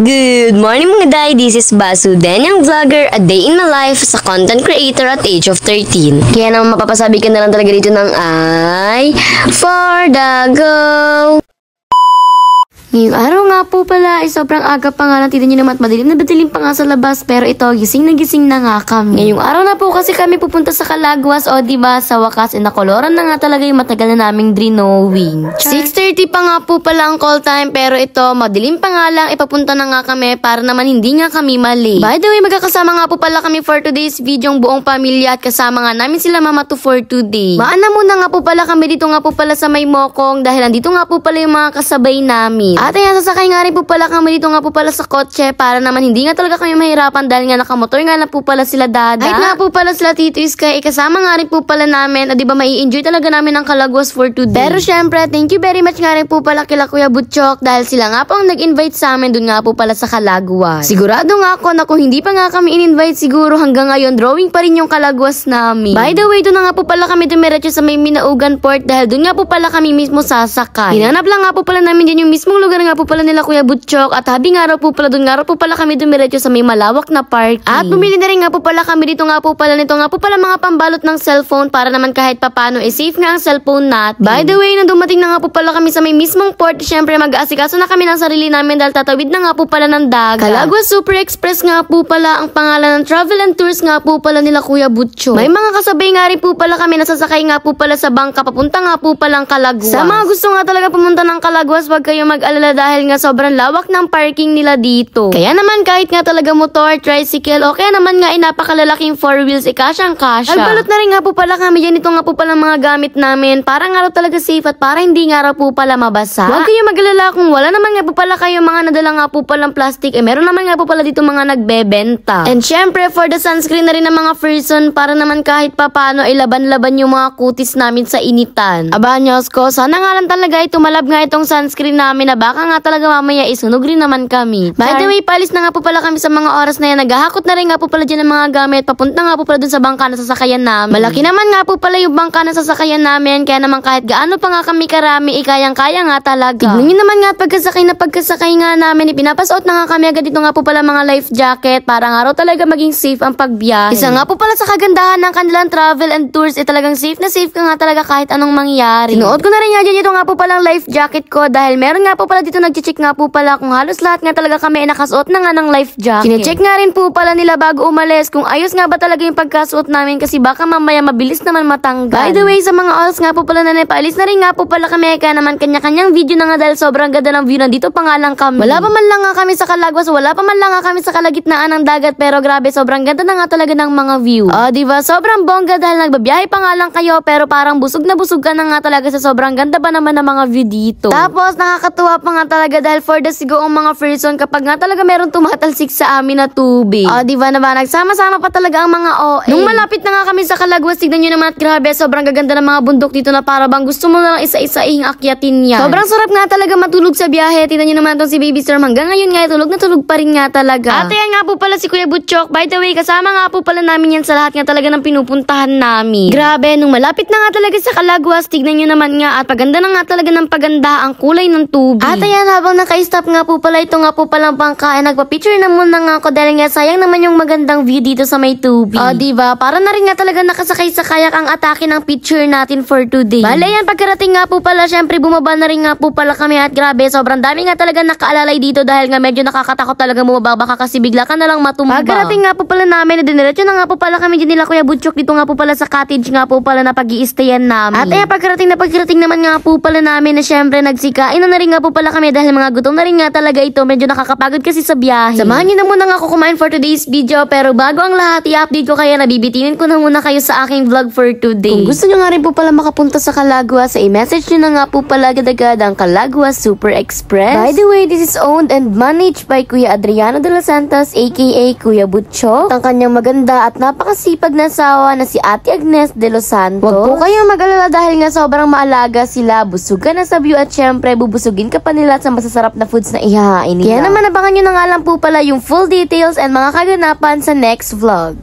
Good morning mga day, this is Basu, Danyang Vlogger, a day in my life sa content creator at age of 13. Kaya naman mapapasabi ka na lang talaga dito ng ay for the go! Ngayong araw nga po pala ay sobrang aga pa nga lang, tignan nyo naman at madilim pa nga sa labas, pero ito gising na nga kami. Ngayong araw na po kasi kami pupunta sa Calaguas, o diba sa wakas nakoloran na nga talaga yung matagal na naming drenowing. 6:30 pa nga po pala ang call time, pero ito madilim pa nga lang, ipapunta na nga kami para naman hindi nga kami mali. By the way, magkakasama nga po pala kami for today's video, ang buong pamilya, at kasama nga namin sila mama to for today. Maana muna nga po pala kami dito nga po pala sa may Mokong dahil andito nga po pala yung mga kasabay namin. At ayan, sasakay nga rin po pala kami dito nga po pala sa kotse para naman hindi nga talaga kami mahirapan dahil nga nakamotor nga na po pala sila dada. Kahit nga po pala sila Tito Iskay, kasama nga rin po pala namin at diba mai-enjoy talaga namin ang Calaguas for today. Pero syempre, thank you very much nga rin po pala kila Kuya Butchok dahil sila nga po ang nag-invite sa amin dun nga po pala sa Calaguas. Sigurado nga ako na kung hindi pa nga kami in-invite siguro hanggang ngayon drawing pa rin yung Calaguas namin. By the way, dun na nga po pala kami dumiretso sa may Minaugan Port dahil dun nga po pala kami mismo sasakay. Hinanap lang nga po pala namin din yung mismong lugar nga po pala nila Kuya Butchok at habi nga raw po pala doon nga raw po pala kami dumiretso sa may malawak na parking. At bumili na rin nga po pala kami dito nga po pala nito nga po pala mga pambalot ng cellphone para naman kahit papano safe nga ang cellphone natin. By the way, nang dumating na nga po pala kami sa may mismong port, syempre mag-aasikaso na kami ng sarili namin dahil tatawid na nga po pala ng dagat. Calaguas Super Express nga po pala ang pangalan ng travel and tours nga po pala nila Kuya Butchok. May mga kasabay nga rin po pala kami nasasakay nga po pala sa bangka papunta nga po palang Calaguas. Sa mga gusto nga talaga pumunta ng Calaguas, wag kayo mag-alala dahil nga sobrang lawak ng parking nila dito. Kaya naman kahit nga talaga motor, tricycle, o kaya naman nga napakalalaking 4 wheels, kasyang-kasya. Nagbalot na rin nga po pala kami yan, ito nga po pala mga gamit namin para nga raw talaga safe at para hindi nga raw po pala mabasa. Huwag kayo mag-alala kung wala naman nga po pala kayo mga nadala nga po palang plastic, meron naman nga po pala dito mga nagbebenta. And syempre for the sunscreen na rin ng mga person para naman kahit papano laban-laban yung mga kutis namin sa initan. Aba Diyos ko, sana nga lang talaga tumalab nga itong sunscreen namin na baka nga talaga mamaya isunog rin naman kami. By the way, palis na nga po pala kami sa mga oras na yan. Naghahakot na rin nga po pala dyan ng mga gamit. Papunta nga po pala dun sa bangka na sasakayan namin. Malaki naman nga po pala yung bangka na sasakayan namin. Kaya naman kahit gaano pa nga kami karami, kayang-kaya nga talaga. Tignan nyo naman nga at pagkasakay nga namin, ipinapasuot na nga kami agad dito nga po pala mga life jacket para nga raw talaga maging safe ang pagbiyahe. Isa nga po pala sa kagandahan ng kanilang travel and tours, talagang safe na safe ka nga talaga kahit anong mangyari. Sinuot ko na rin nga dyan ito nga po palang life jacket ko dahil meron nga po pala dito nag-check nga po pala kung halos lahat nga talaga kami nakasuot na nga ng life jacket. Kine-check nga rin po pala nila bago umalis kung ayos nga ba talaga yung pagkasuot namin kasi baka mamaya mabilis naman matanggal. By the way, sa mga oras nga po pala na napaalis na rin nga po pala kami kaya naman kanya-kanyang video na nga dahil sobrang ganda ng view. Nandito pa nga lang kami. Wala pa man lang nga kami sa Calaguas, wala pa man lang nga kami sa kalagitnaan ng dagat pero grabe sobrang ganda na nga talaga ng mga view. O diba, sobrang bongga dahil nagbabiyahe pa nga lang kayo pero parang busog na busog ka na nga talaga sa sobrang ganda ba naman ng mga view dito. Tapos nakakatuwa pa nga talaga dahil for the sigoong mga person kapag nga talaga meron tumatalsik sa amin na tubig. O diba naman, nagsama-sama pa talaga ang mga OA. Nung malapit na nga kami sa Calaguas, tignan nyo naman at grabe, sobrang gaganda ng mga bundok dito na para bang gusto mo na lang isa-isaing akyatin yan. Sobrang sarap nga talaga matulog sa biyahe. Tignan nyo naman itong si Baby Storm. Hanggang ngayon nga, tulog na tulog pa rin nga talaga. At ayan nga po pala si Kuya Butchok. By the way, kasama nga po pala namin yan sa lahat nga talaga ng pinupuntahan namin. Grabe, nung malapit na nga talaga sa Calaguas, tignan nyo naman nga at paganda na nga talaga ng paganda ang kulay ng tubig. At ayan, habang naka-stop nga po pala ito nga po palang bangka, nagpa-picture na muna nga ako dahil nga sayang naman yung magandang view dito sa may tubig. O diba, para na rin nga talaga nakasakay sa kayak ang atake ng picture natin for today. Bale yan, pagkarating nga po pala, syempre bumaba na rin nga po pala kami at grabe, sobrang dami nga talaga nakaalalay dito dahil nga medyo nakakatakot talaga bumaba baka kasi bigla ka na lang matumba. Pagkarating nga po pala namin, diniretso na nga po pala kami dyan nila Kuya Butchok dito nga po pala sa cottage nga po pala na pag-i-stayan namin. At ayan, pagkarating naman nga po pala namin na syempre nagsikain na rin nga po pala kami dahil mga gutom na rin nga talaga ito, medyo nakakapagod kasi sa biyahe. Samahan niyo na muna nga ako kumain for today's video pero bago ang lahat, i-update ko kaya nabibitinin ko na muna kayo sa aking vlog for today. Kung gusto nyo nga rin po pala makapunta sa Calaguas, i-message nyo na nga po pala agad-agad ang Calaguas Super Express. By the way, this is owned and managed by Kuya Adriano de los Santos aka Kuya Butchok. Ang kanyang maganda at napakasipag na asawa na si Ate Agnes de los Santos. Huwag po kayong mag-alala dahil nga sobrang maalaga sila, busog ka na sa view at syempre bubusugin ka pa nila sa masasarap na foods na ihahain nila. Kaya naman abangan nyo na nga lang po pala yung full details and mga kaganapan sa next vlog.